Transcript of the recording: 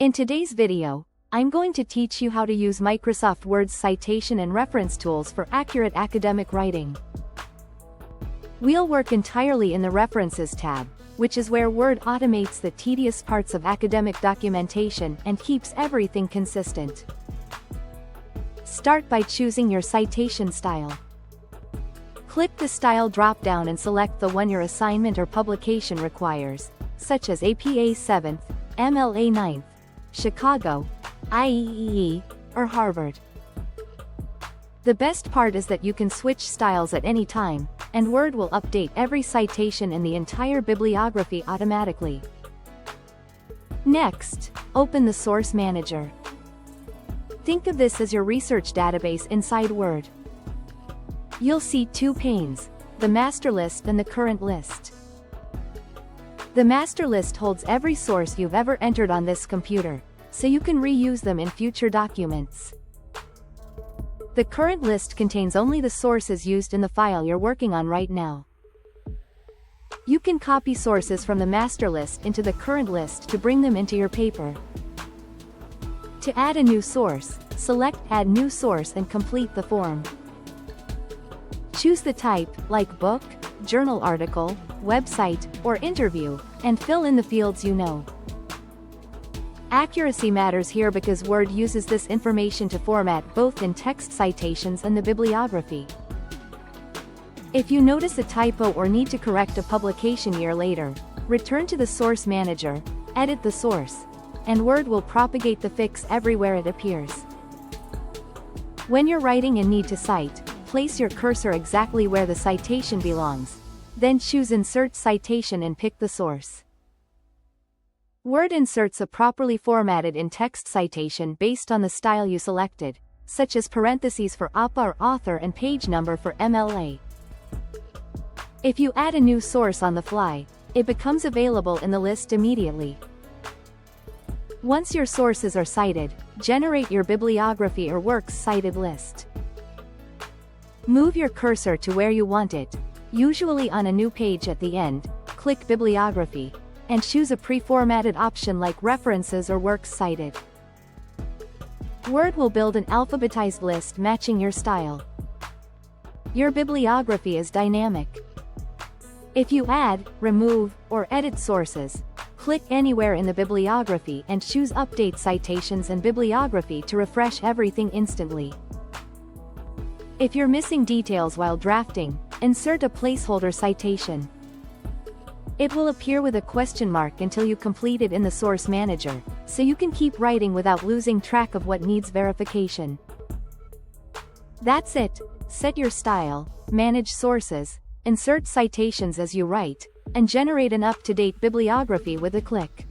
In today's video, I'm going to teach you how to use Microsoft Word's citation and reference tools for accurate academic writing. We'll work entirely in the References tab, which is where Word automates the tedious parts of academic documentation and keeps everything consistent. Start by choosing your citation style. Click the Style drop-down and select the one your assignment or publication requires, such as APA 7th, MLA 9th, Chicago, IEEE, or Harvard. The best part is that you can switch styles at any time, and Word will update every citation in the entire bibliography automatically. Next, open the Source Manager. Think of this as your research database inside Word. You'll see two panes, the master list and the current list. The master list holds every source you've ever entered on this computer, so you can reuse them in future documents. The current list contains only the sources used in the file you're working on right now. You can copy sources from the master list into the current list to bring them into your paper. To add a new source, select Add New Source and complete the form. Choose the type, like book, journal article, website, or interview, and fill in the fields you know. Accuracy matters here because Word uses this information to format both in text citations and the bibliography. If you notice a typo or need to correct a publication year later, return to the Source Manager, edit the source, and Word will propagate the fix everywhere it appears. When you're writing and need to cite, place your cursor exactly where the citation belongs. Then choose Insert Citation and pick the source. Word inserts a properly formatted in-text citation based on the style you selected, such as parentheses for APA or author and page number for MLA. If you add a new source on the fly, it becomes available in the list immediately. Once your sources are cited, generate your bibliography or works cited list. Move your cursor to where you want it, usually on a new page at the end, click Bibliography, and choose a pre-formatted option like References or Works Cited. Word will build an alphabetized list matching your style. Your bibliography is dynamic. If you add, remove, or edit sources, click anywhere in the bibliography and choose Update Citations and Bibliography to refresh everything instantly. If you're missing details while drafting, insert a placeholder citation. It will appear with a question mark until you complete it in the Source Manager, so you can keep writing without losing track of what needs verification. That's it. Set your style, manage sources, insert citations as you write, and generate an up-to-date bibliography with a click.